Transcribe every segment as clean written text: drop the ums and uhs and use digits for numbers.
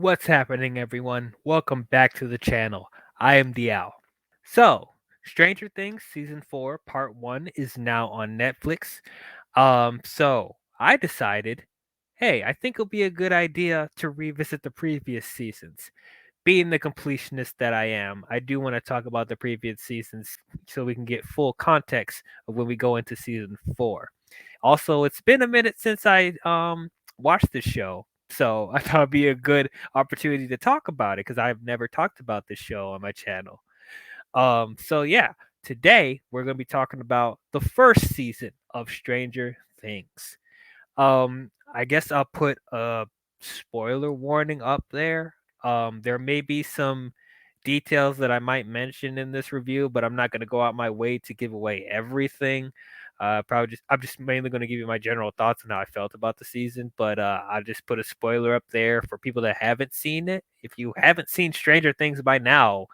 What's happening, everyone? Welcome back to the channel. I am DL. So, Stranger Things season 4, part 1 is now on Netflix. So I decided, hey, I think it'll be a good idea to revisit the previous seasons. Being the completionist that I am, I do want to talk about the previous seasons so we can get full context of when we go into season 4. Also, it's been a minute since I watched this show, so I thought it'd be a good opportunity to talk about it because I've never talked about this show on my channel. So yeah, today we're gonna be talking about the first season of Stranger Things. I guess I'll put a spoiler warning up there. There may be some details that I might mention in this review, but I'm not going to go out my way to give away everything. I'm just mainly going to give you my general thoughts on how I felt about the season, but I'll just put a spoiler up there for people that haven't seen it. If you haven't seen Stranger Things by now,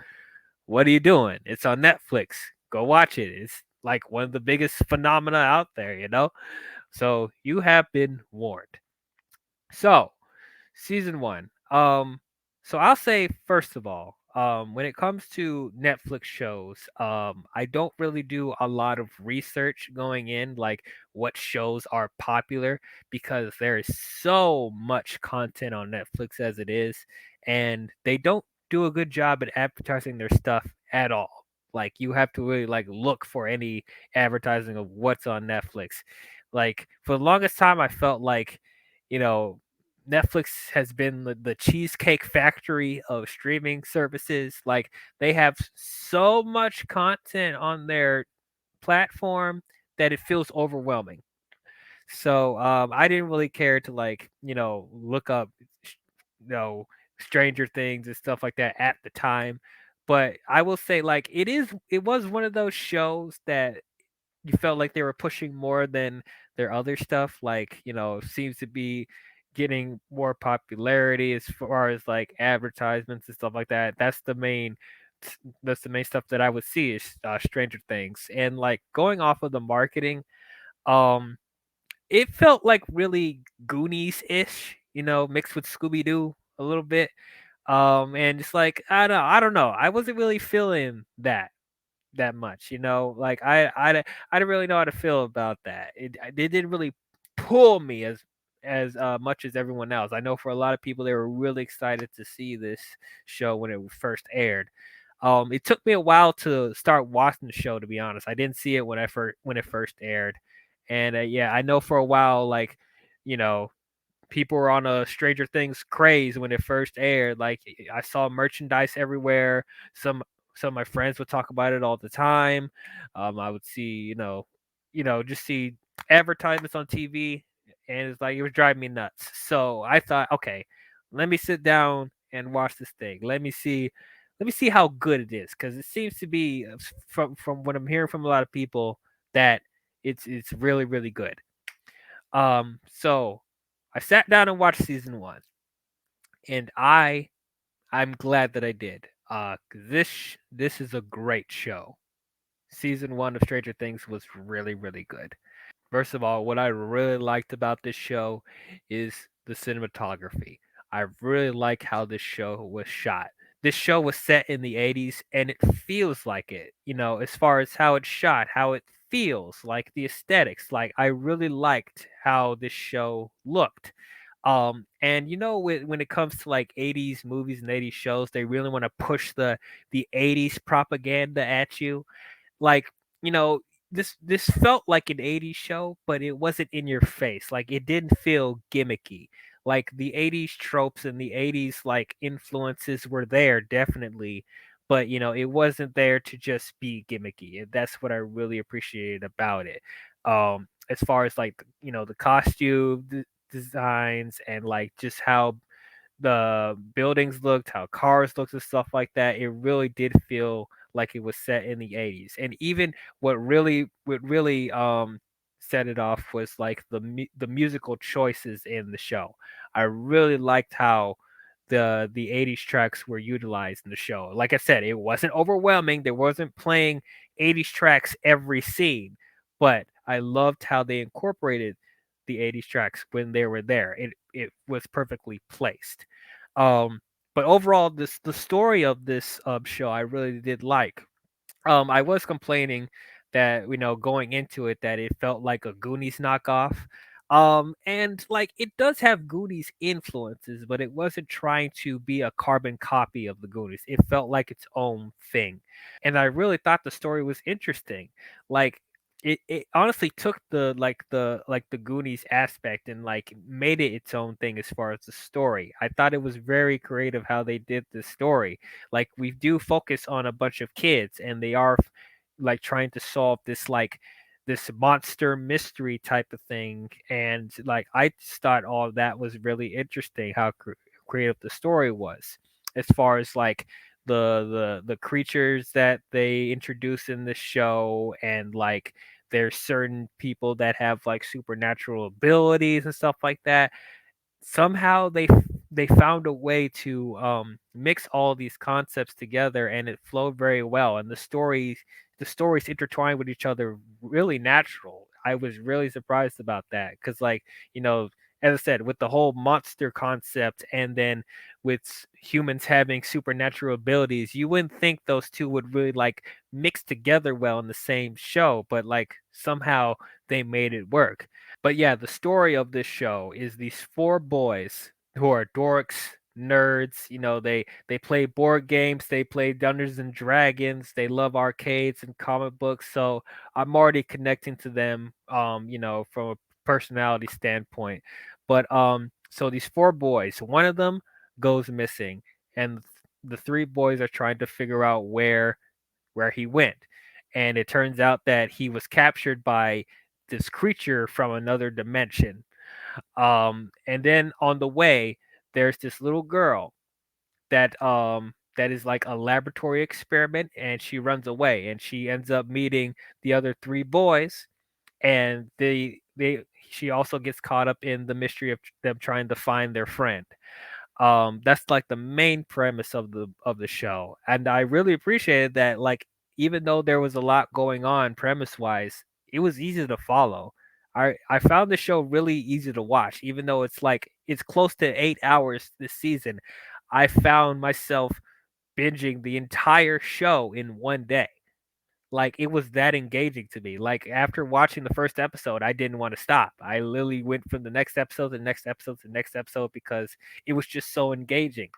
what are you doing? It's on Netflix. Go watch it. It's like one of the biggest phenomena out there, you know? So you have been warned. So, season 1. So I'll say first of all, when it comes to Netflix shows, I don't really do a lot of research going in, like what shows are popular, because there is so much content on Netflix as it is, and they don't do a good job at advertising their stuff at all. Like you have to really like look for any advertising of what's on Netflix. Like for the longest time, I felt like, you know, Netflix has been the cheesecake factory of streaming services. Like they have so much content on their platform that it feels overwhelming. So I didn't really care to like look up you know Stranger Things and stuff like that at the time. But I will say like it was one of those shows that you felt like they were pushing more than their other stuff, like, seems to be getting more popularity as far as like advertisements and stuff like that. That's the main stuff that I would see is Stranger Things. And like going off of the marketing, um it felt like really Goonies-ish, mixed with Scooby-Doo a little bit. And it's like I don't know. I wasn't really feeling that much, like I didn't really know how to feel about that. It didn't really pull me as much as everyone else. I know for a lot of people they were really excited to see this show when it first aired. It took me a while to start watching the show, to be honest. I didn't see it when it first aired, and yeah, I know for a while, like, you know, people were on a Stranger Things craze when it first aired. Like I saw merchandise everywhere. Some of my friends would talk about it all the time. I would see, just see advertisements on TV, and it's like it was driving me nuts. So I thought, okay, let me sit down and watch this thing. Let me see how good it is, because it seems to be from what I'm hearing from a lot of people that it's really really good. So I sat down and watched season 1, and I'm glad that I did. This is a great show. Season 1 of Stranger Things was really really good. First of all, what I really liked about this show is the cinematography. I really like how this show was shot. This show was set in the 80s and it feels like it, as far as how it's shot, how it feels, like the aesthetics. Like I really liked how this show looked. And when it comes to like 80s movies and 80s shows, they really want to push the 80s propaganda at you, like, you know this felt like an 80s show, but it wasn't in your face. Like it didn't feel gimmicky. Like the 80s tropes and the 80s like influences were there definitely, but it wasn't there to just be gimmicky. And that's what I really appreciated about it. As far as like the costume designs and like just how the buildings looked, how cars looked, and stuff like that, it really did feel like it was set in the 80s. And even what really set it off was like the musical choices in the show. I really liked how the 80s tracks were utilized in the show. Like I said, it wasn't overwhelming. There wasn't playing 80s tracks every scene, but I loved how they incorporated the 80s tracks when they were there. It was perfectly placed. Um, but overall, the story of this show I really did like. I was complaining that going into it that it felt like a Goonies knockoff. And like it does have Goonies influences, but it wasn't trying to be a carbon copy of the Goonies. It felt like its own thing. And I really thought the story was interesting. Like it honestly took the Goonies aspect and like made it its own thing as far as the story. I thought it was very creative how they did the story. Like we do focus on a bunch of kids and they are like trying to solve this monster mystery type of thing, and like I just thought all of that was really interesting how creative the story was as far as like the creatures that they introduce in the show, and like there's certain people that have like supernatural abilities and stuff like that. Somehow they found a way to mix all these concepts together, and it flowed very well, and the stories intertwined with each other really natural. I was really surprised about that because like you know as I said, with the whole monster concept and then with humans having supernatural abilities, you wouldn't think those two would really like mix together well in the same show, but like somehow they made it work. But yeah, the story of this show is these four boys who are dorks, nerds. They play board games, they play Dungeons and Dragons, they love arcades and comic books. So I'm already connecting to them, from a personality standpoint. But so these four boys, one of them goes missing, and the three boys are trying to figure out where he went. And it turns out that he was captured by this creature from another dimension. And then on the way, there's this little girl that is like a laboratory experiment, and she runs away, and she ends up meeting the other three boys, and they she also gets caught up in the mystery of them trying to find their friend. That's like the main premise of the show, and I really appreciated that. Like, even though there was a lot going on premise wise, it was easy to follow. I found the show really easy to watch, even though it's close to 8 hours this season. I found myself binging the entire show in one day. Like, it was that engaging to me. Like, after watching the first episode, I didn't want to stop. I literally went from the next episode to the next episode to the next episode because it was just so engaging.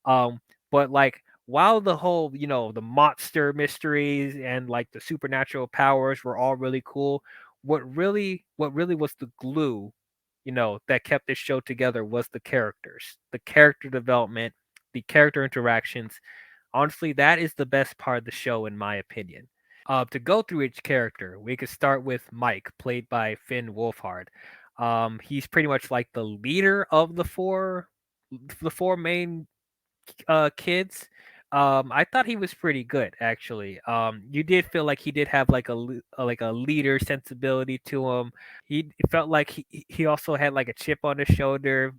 Um, but like while the whole, the monster mysteries and like the supernatural powers were all really cool, what really was the glue, that kept this show together was the characters, the character development, the character interactions. Honestly, that is the best part of the show in my opinion. To go through each character, we could start with Mike, played by Finn Wolfhard. He's pretty much like the leader of the four main kids. I thought he was pretty good actually. You did feel like he did have like like a leader sensibility to him. He it felt like he also had like a chip on his shoulder,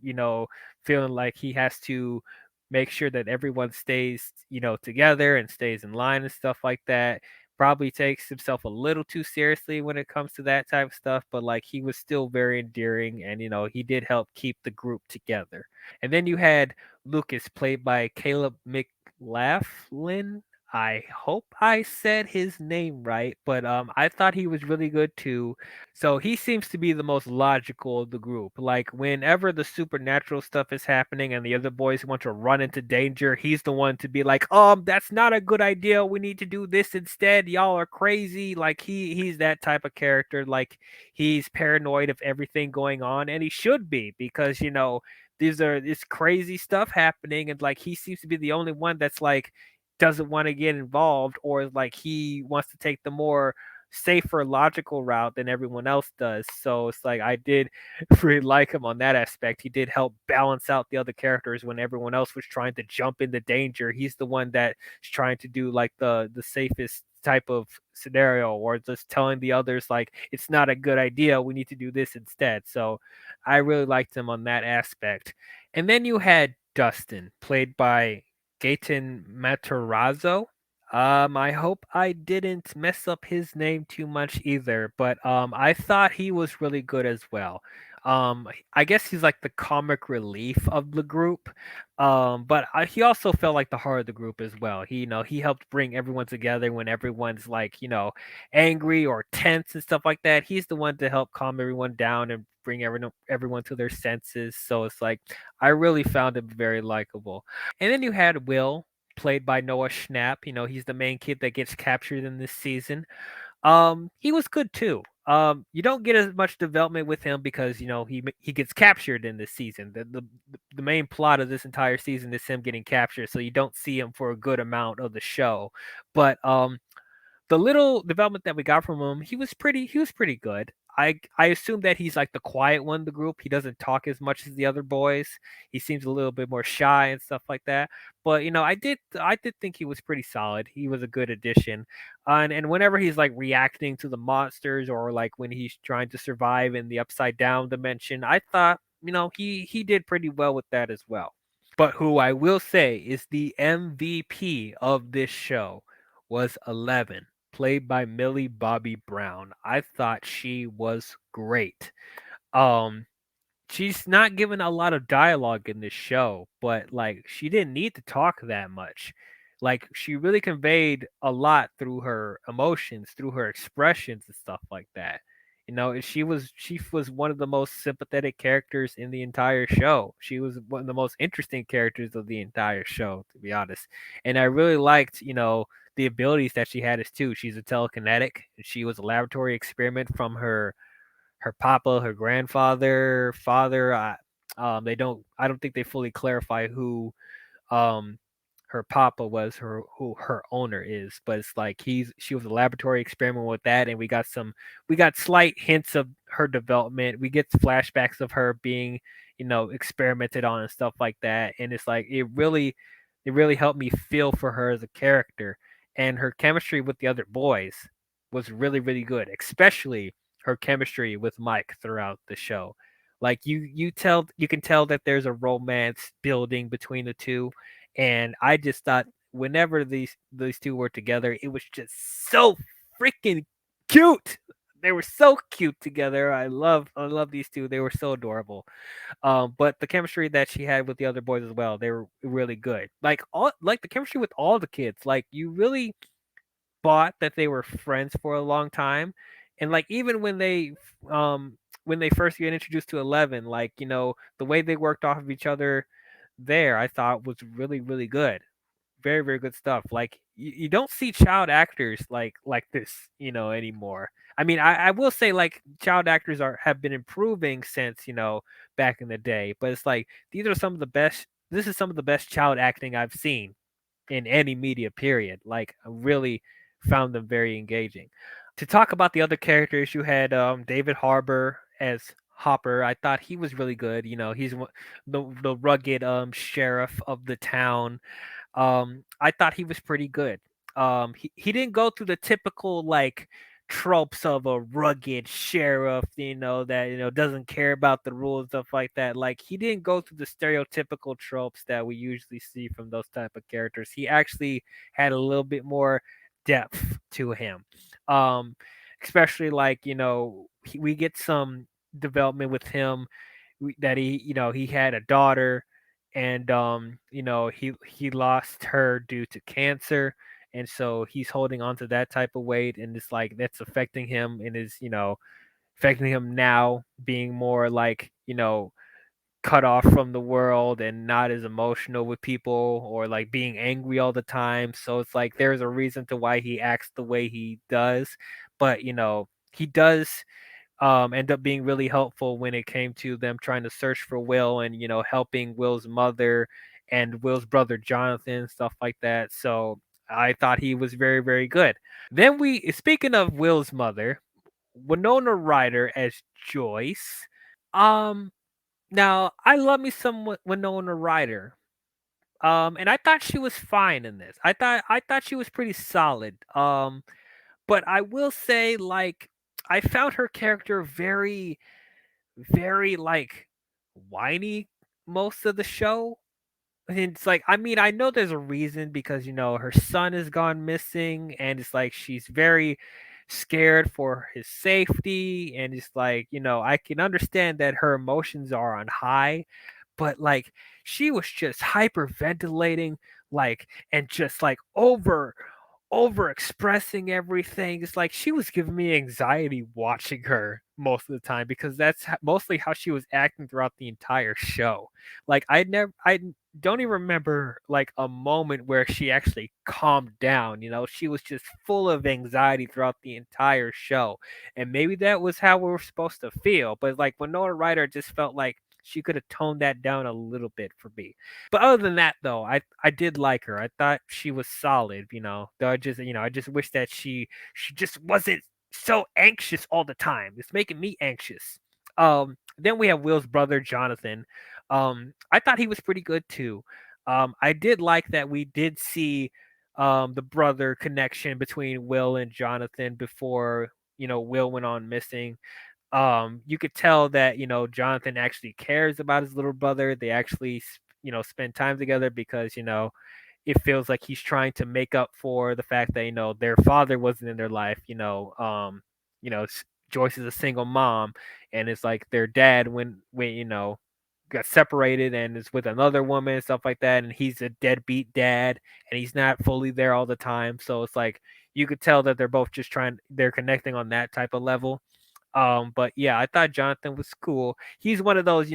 feeling like he has to make sure that everyone stays, together and stays in line and stuff like that. Probably takes himself a little too seriously when it comes to that type of stuff, but like he was still very endearing, and he did help keep the group together. And then you had Lucas, played by Caleb McLaughlin. I hope I said his name right, but I thought he was really good too. So he seems to be the most logical of the group. Like whenever the supernatural stuff is happening and the other boys want to run into danger, he's the one to be like, that's not a good idea. We need to do this instead. Y'all are crazy." Like he's that type of character. Like he's paranoid of everything going on, and he should be because this crazy stuff happening, and like he seems to be the only one that's like doesn't want to get involved, or like he wants to take the more safer logical route than everyone else does. So it's like I did really like him on that aspect. He did help balance out the other characters when everyone else was trying to jump into danger. He's the one that's trying to do like the safest type of scenario, or just telling the others like it's not a good idea, we need to do this instead. So I really liked him on that aspect. And then you had Dustin, played by Gaten Matarazzo. I hope I didn't mess up his name too much either, but I thought he was really good as well. I guess he's like the comic relief of the group. But he also felt like the heart of the group as well. He helped bring everyone together when everyone's like, angry or tense and stuff like that. He's the one to help calm everyone down and bring everyone to their senses. So it's like I really found him very likable. And then you had Will, played by Noah Schnapp. He's the main kid that gets captured in this season. He was good too. You don't get as much development with him because he gets captured in this season. The main plot of this entire season is him getting captured, so you don't see him for a good amount of the show. But the little development that we got from him, he was pretty good. I assume that he's like the quiet one in the group. He doesn't talk as much as the other boys. He seems a little bit more shy and stuff like that. But I did think he was pretty solid. He was a good addition. And whenever he's like reacting to the monsters or like when he's trying to survive in the upside down dimension, I thought he did pretty well with that as well. But who I will say is the MVP of this show was 11, played by Millie Bobby Brown. I thought she was great. Um, she's not given a lot of dialogue in this show, but like she didn't need to talk that much. Like she really conveyed a lot through her emotions, through her expressions and stuff like that. She was one of the most sympathetic characters in the entire show. She was one of the most interesting characters of the entire show, to be honest. And I really liked, the abilities that she had as too. She's a telekinetic. She was a laboratory experiment from her papa, her grandfather, father. I don't think they fully clarify who um her papa was, who her owner is, but it's like she was a laboratory experiment with that, and we got slight hints of her development. We get flashbacks of her being experimented on and stuff like that, and it's like it really helped me feel for her as a character, and her chemistry with the other boys was really really good, especially her chemistry with Mike throughout the show. Like you can tell that there's a romance building between the two, and I just thought whenever these two were together, it was just so freaking cute. They were so cute together. I love these two. They were so adorable. But the chemistry that she had with the other boys as well, they were really good. Like the chemistry with all the kids. Like you really bought that they were friends for a long time, and like even when they first get introduced to 11, like the way they worked off of each other there, I thought was really really good. Very very good stuff. Like you don't see child actors like this anymore. I mean, I will say like child actors have been improving since back in the day, but it's like these are some of the best this is some of the best child acting I've seen in any media period. Like I really found them very engaging. To talk about the other characters, you had David Harbour as Hopper. I thought he was really good. He's the rugged sheriff of the town. I thought he was pretty good. He didn't go through the typical like tropes of a rugged sheriff, that doesn't care about the rules, stuff like that. Like he didn't go through the stereotypical tropes that we usually see from those type of characters. He actually had a little bit more depth to him. Um, Especially like we get some development with him that he had a daughter, and he lost her due to cancer, and so he's holding on to that type of weight, and it's like that's affecting him and is affecting him now, being more like cut off from the world and not as emotional with people, or like being angry all the time. So it's like there's a reason to why he acts the way he does, but he does end up being really helpful when it came to them trying to search for Will, and helping Will's mother and Will's brother Jonathan, stuff like that. So I thought he was very very good. Then we speaking of Will's mother, Winona Ryder as Joyce. Um Now I love me some Winona Ryder. And I thought she was fine in this. I thought she was pretty solid. But I will say, like, I found her character very, very like whiny most of the show. And it's like, I mean, I know there's a reason because her son has gone missing, and it's like scared for his safety, and it's like, I can understand that her emotions are on high, but like she was just hyperventilating, like, and just like over expressing everything. It's like she was giving me anxiety watching her most of the time, because that's mostly how she was acting throughout the entire show. Like I don't even remember like a moment where she actually calmed down. She was just full of anxiety throughout the entire show, and maybe that was how we were supposed to feel. But like Winona Ryder just felt like she could have toned that down a little bit for me. But other than that, though, I did like her. I thought she was solid. Though I just wish that she just wasn't so anxious all the time. It's making me anxious. Then we have Will's brother Jonathan. I thought he was pretty good too. I did like that we did see the brother connection between Will and Jonathan before Will went on missing. You could tell that Jonathan actually cares about his little brother. They actually spend time together, because it feels like he's trying to make up for the fact that their father wasn't in their life. You know Joyce is a single mom, and it's like their dad when got separated and is with another woman and stuff like that, and he's a deadbeat dad, and he's not fully there all the time. So it's like you could tell that they're both just they're connecting on that type of level. But yeah, I thought Jonathan was cool. He's one of those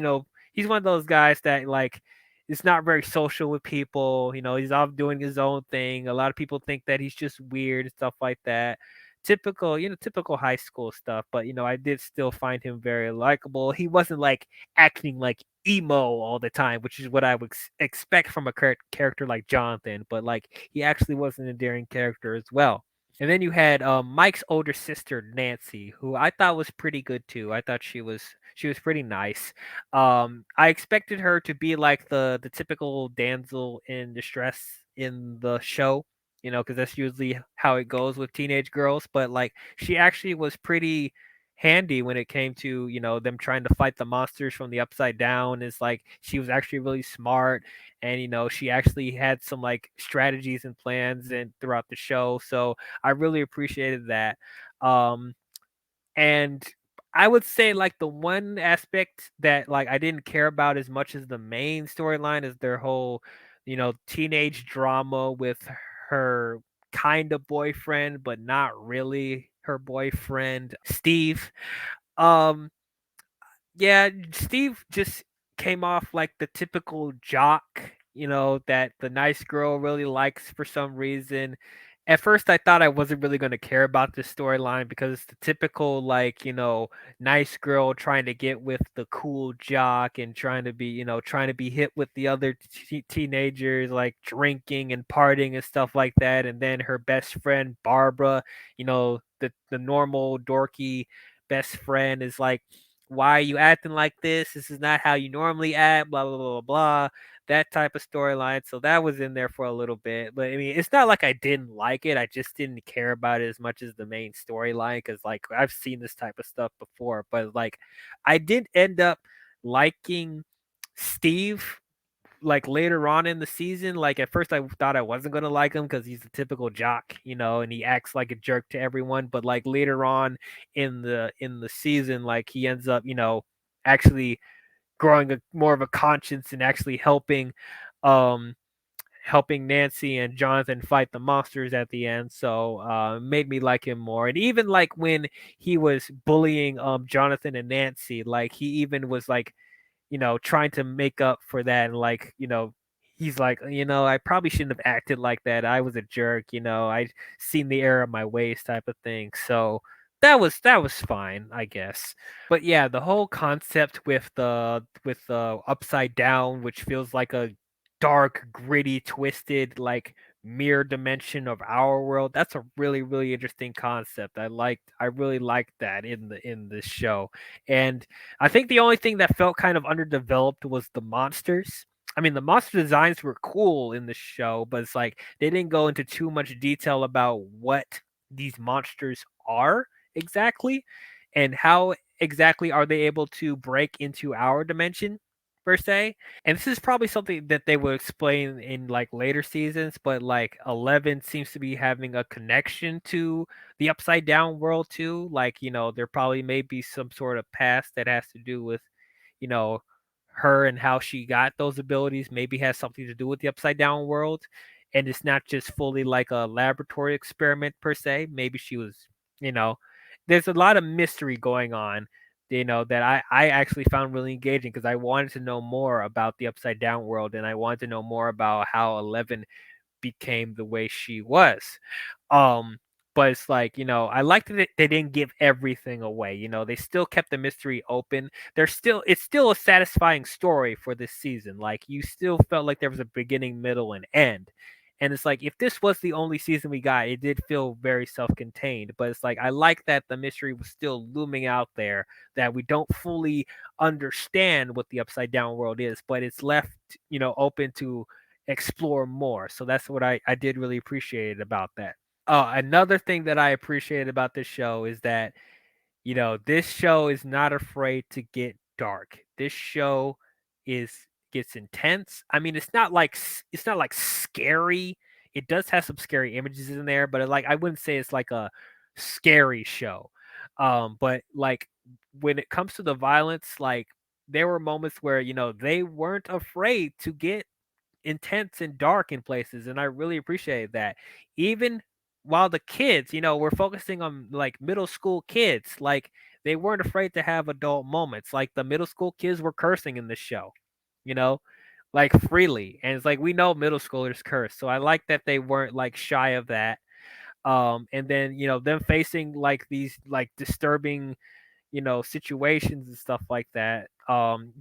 guys that like is not very social with people. He's off doing his own thing. A lot of people think that he's just weird and stuff like that. Typical high school stuff. But I did still find him very likable. He wasn't like acting like emo all the time, which is what I would expect from a character like Jonathan. But like he actually was an endearing character as well. And then you had Mike's older sister Nancy, who I thought was pretty good too. I thought she was pretty nice. I expected her to be like the typical damsel in distress in the show, because that's usually how it goes with teenage girls. But like she actually was pretty handy when it came to them trying to fight the monsters from the upside down. Is like she was actually really smart, and she actually had some like strategies and plans and throughout the show. So I really appreciated that. Um, and I would say like the one aspect that like I didn't care about as much as the main storyline is their whole, teenage drama with her kind of boyfriend, but not really her boyfriend, Steve. Um, yeah, Steve just came off like the typical jock, that the nice girl really likes for some reason. At first, I thought I wasn't really going to care about this storyline, because it's the typical, like, nice girl trying to get with the cool jock and trying to be hit with the other teenagers, like drinking and partying and stuff like that. And then her best friend, Barbara, the normal dorky best friend is like, why are you acting like this? This is not how you normally act, blah, blah, blah, blah, blah. That type of storyline. So that was in there for a little bit. But I mean, it's not like I didn't like it. I just didn't care about it as much as the main storyline, because, like, I've seen this type of stuff before. But, like, I did end up liking Steve like later on in the season. Like at first I thought I wasn't gonna like him because he's a typical jock, and he acts like a jerk to everyone. But like later on in the season, like he ends up, actually growing more of a conscience and actually um helping Nancy and Jonathan fight the monsters at the end. So made me like him more. And even like when he was bullying Jonathan and Nancy, like he even was like, trying to make up for that. And like, he's like, I probably shouldn't have acted like that. I was a jerk, I seen the error of my ways type of thing. So that was fine, I guess. But yeah, the whole concept with the upside down, which feels like a dark, gritty, twisted, like mirror dimension of our world. That's a really, really interesting concept. I really liked that in this show. And I think the only thing that felt kind of underdeveloped was the monsters. I mean, the monster designs were cool in the show, but it's like they didn't go into too much detail about what these monsters are exactly, and how exactly are they able to break into our dimension. per se. And this is probably something that they will explain in like later seasons, but like 11 seems to be having a connection to the upside down world too. Like, there probably may be some sort of past that has to do with, you know, her and how she got those abilities, maybe has something to do with the upside down world. And it's not just fully like a laboratory experiment per se. Maybe she was, you know, there's a lot of mystery going on, that I actually found really engaging because I wanted to know more about the upside down world, and I wanted to know more about how 11 became the way she was. Um, but it's like, I liked that they didn't give everything away. They still kept the mystery open. It's still a satisfying story for this season. Like, you still felt like there was a beginning, middle, and end. And it's like, if this was the only season we got, it did feel very self-contained. But it's like, I like that the mystery was still looming out there, that we don't fully understand what the upside down world is, but it's left, open to explore more. So that's what I did really appreciate about that. Another thing that I appreciate about this show is that, this show is not afraid to get dark. This show is gets intense. I mean, it's not like scary. It does have some scary images in there, but I wouldn't say it's like a scary show. But like, when it comes to the violence, like, there were moments where, they weren't afraid to get intense and dark in places, and I really appreciated that. Even while the kids, we're focusing on like middle school kids, like, they weren't afraid to have adult moments. Like, the middle school kids were cursing in the show, you know, like, freely. And it's like, we know middle schoolers curse, so I like that they weren't like shy of that. And then, them facing like these like disturbing, situations and stuff like that.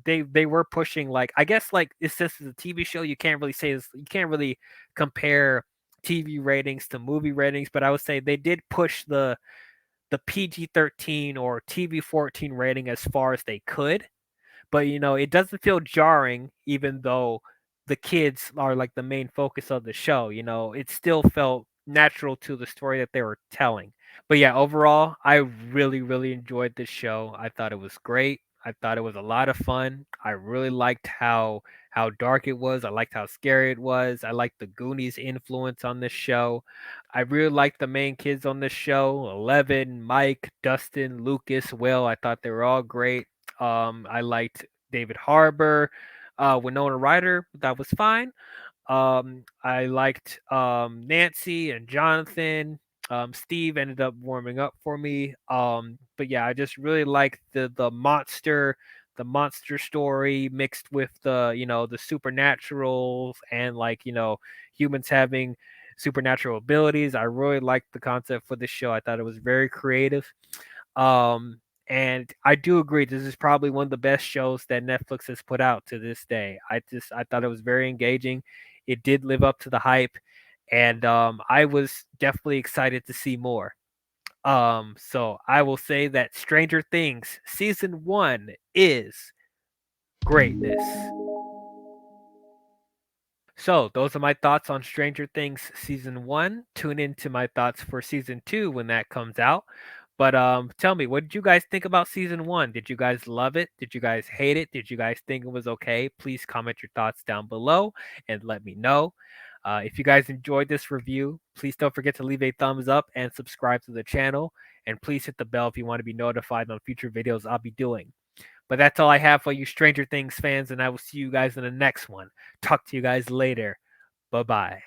They were pushing, like, I guess, like, it's just a TV show. You can't really say this. You can't really compare TV ratings to movie ratings, but I would say they did push the PG-13 or TV-14 rating as far as they could. But it doesn't feel jarring, even though the kids are like the main focus of the show. It still felt natural to the story that they were telling. But yeah, overall, I really, really enjoyed this show. I thought it was great. I thought it was a lot of fun. I really liked how dark it was. I liked how scary it was. I liked the Goonies influence on this show. I really liked the main kids on this show: 11, Mike, Dustin, Lucas, Will. I thought they were all great. I liked David Harbour, Winona Ryder. That was fine. I liked Nancy and Jonathan. Steve ended up warming up for me. But yeah, I just really liked the monster story mixed with the supernatural, and like, humans having supernatural abilities. I really liked the concept for this show. I thought it was very creative. And I do agree, this is probably one of the best shows that Netflix has put out to this day. I thought it was very engaging. It did live up to the hype, and I was definitely excited to see more. So I will say that Stranger Things season 1 is greatness. So, those are my thoughts on Stranger Things season 1. Tune in to my thoughts for season 2 when that comes out. But tell me, what did you guys think about season 1? Did you guys love it? Did you guys hate it? Did you guys think it was okay? Please comment your thoughts down below and let me know. If you guys enjoyed this review, please don't forget to leave a thumbs up and subscribe to the channel. And please hit the bell if you want to be notified on future videos I'll be doing. But that's all I have for you Stranger Things fans, and I will see you guys in the next one. Talk to you guys later. Bye bye.